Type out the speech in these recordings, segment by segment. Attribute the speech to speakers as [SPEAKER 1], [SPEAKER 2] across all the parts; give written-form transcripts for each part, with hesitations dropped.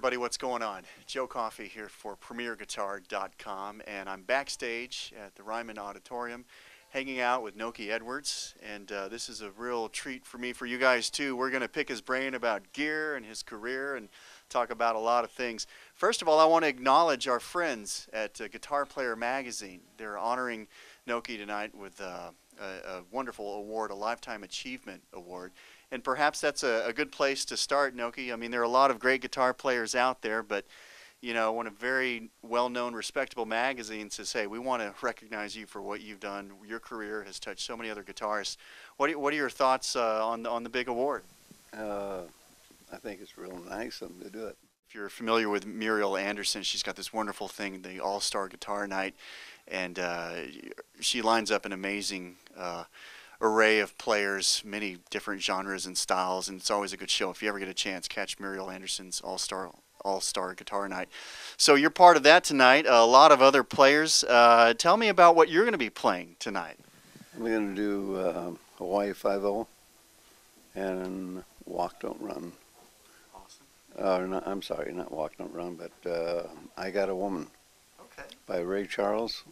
[SPEAKER 1] everybody, what's going on? Joe Coffey here for PremierGuitar.com, and I'm backstage at the Ryman Auditorium hanging out with Nokie Edwards, and this is a real treat for me, for you guys too. We're going to pick his brain about gear and his career and talk about a lot of things. First of all, I want to acknowledge our friends at Guitar Player Magazine. They're honoring Nokie tonight with a wonderful award, a Lifetime Achievement Award. And perhaps that's a good place to start, Nokie. I mean, there are a lot of great guitar players out there, but, you know, when a very well-known, respectable magazine says, hey, we want to recognize you for what you've done, your career has touched so many other guitarists. What are your thoughts on the big award?
[SPEAKER 2] I think it's real nice of them to do it.
[SPEAKER 1] If you're familiar with Muriel Anderson, she's got this wonderful thing, the All-Star Guitar Night, and she lines up an amazing array of players, many different genres and styles, and it's always a good show. If you ever get a chance, catch Muriel Anderson's All-Star Guitar Night. So you're part of that tonight. A lot of other players. Tell me about what you're going to be playing tonight.
[SPEAKER 2] We're going to do Hawaii 5-0 and Walk Don't Run.
[SPEAKER 1] Awesome.
[SPEAKER 2] I'm sorry, not Walk Don't Run, but I Got a Woman.
[SPEAKER 1] Okay.
[SPEAKER 2] By Ray Charles.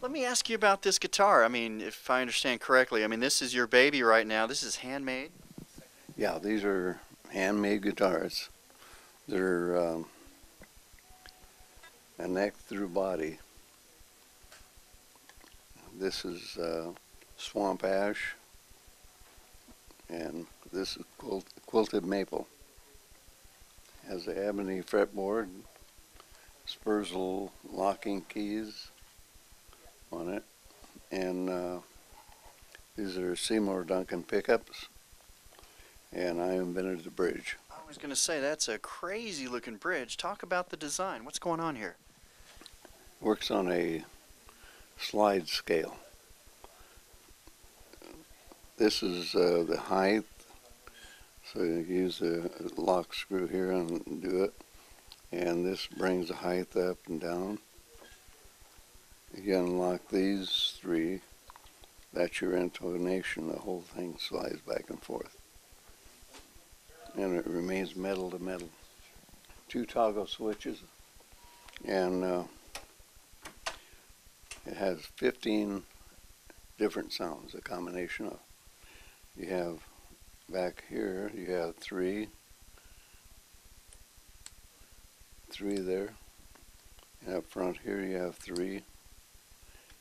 [SPEAKER 1] Let me ask you about this guitar. I mean, if I understand correctly, I mean, this is your baby right now. This is handmade?
[SPEAKER 2] Yeah, these are handmade guitars. They're a neck through body. This is swamp ash, and this is quilted maple. Has a ebony fretboard, Spurzl locking keys on it, and these are Seymour Duncan pickups, and I invented the bridge.
[SPEAKER 1] I was going to say, that's a crazy looking bridge. Talk about the design. What's going on here?
[SPEAKER 2] Works on a slide scale. This is the height, so you use a lock screw here and do it, and this brings the height up and down. You unlock these three, that's your intonation. The whole thing slides back and forth. And it remains metal to metal. 2 toggle switches, and it has 15 different sounds, a combination of. You have back here, you have three there, and up front here you have 3.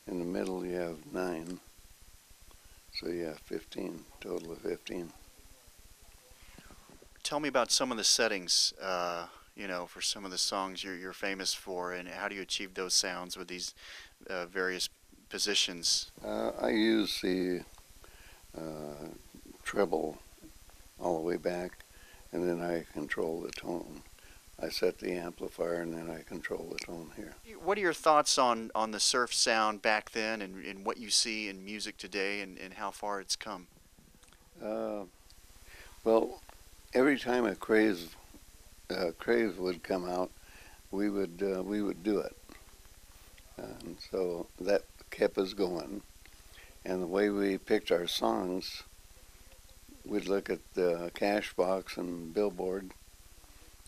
[SPEAKER 2] In the middle you have 9, so you have 15, total of 15.
[SPEAKER 1] Tell me about some of the settings, you know, for some of the songs you're famous for, and how do you achieve those sounds with these various positions?
[SPEAKER 2] I use the treble all the way back, and then I control the tone. I set the amplifier, and then I control the tone here.
[SPEAKER 1] What are your thoughts on the surf sound back then, and what you see in music today, and how far it's come?
[SPEAKER 2] Well, every time a craze would come out, we would do it, and so that kept us going. And the way we picked our songs, we'd look at the Cashbox and Billboard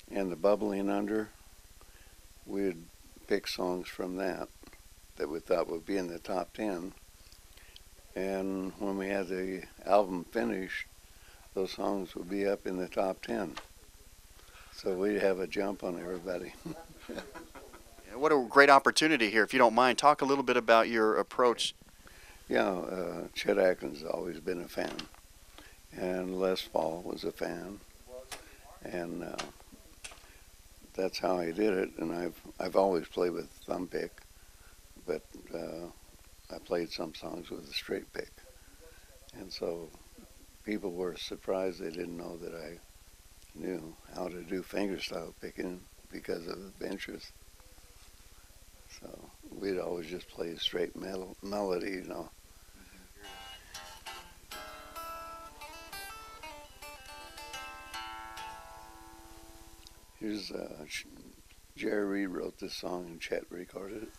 [SPEAKER 2] and the bubbling under. We'd pick songs from that we thought would be in the top 10. And when we had the album finished, those songs would be up in the top 10. So we'd have a jump on everybody.
[SPEAKER 1] What a great opportunity here. If you don't mind, talk a little bit about your approach.
[SPEAKER 2] Yeah, Chet Atkins has always been a fan, and Les Paul was a fan, and that's how I did it. And I've always played with thumb pick, but I played some songs with a straight pick, and so people were surprised they didn't know that I knew how to do fingerstyle picking because of the benches. So we'd always just play a straight melody, you know. Here's Jerry Reed wrote this song and Chet recorded it.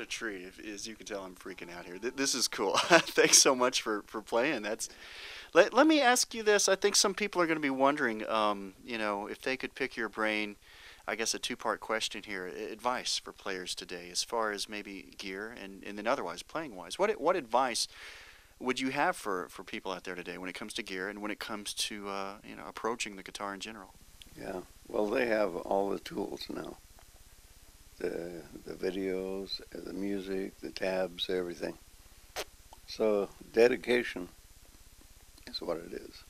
[SPEAKER 1] treat. As you can tell, I'm freaking out here. This is cool. Thanks so much for playing. Let me ask you this. I think some people are going to be wondering, if they could pick your brain. I guess a two-part question here. Advice for players today, as far as maybe gear and then otherwise playing wise. What advice would you have for people out there today when it comes to gear and when it comes to approaching the guitar in general?
[SPEAKER 2] Yeah. Well, they have all the tools now. The videos, the music, the tabs, everything. So dedication is what it is.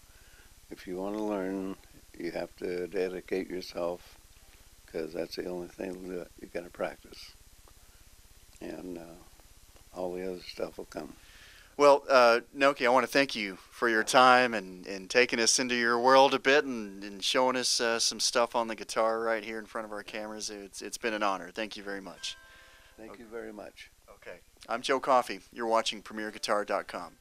[SPEAKER 2] If you want to learn, you have to dedicate yourself, because that's the only thing to do it. You got to practice, and all the other stuff will come.
[SPEAKER 1] Well, Nokie, I want to thank you for your time and taking us into your world a bit and showing us some stuff on the guitar right here in front of our cameras. It's been an honor. Thank you very much.
[SPEAKER 2] Thank you very much.
[SPEAKER 1] Okay. I'm Joe Coffey. You're watching PremierGuitar.com.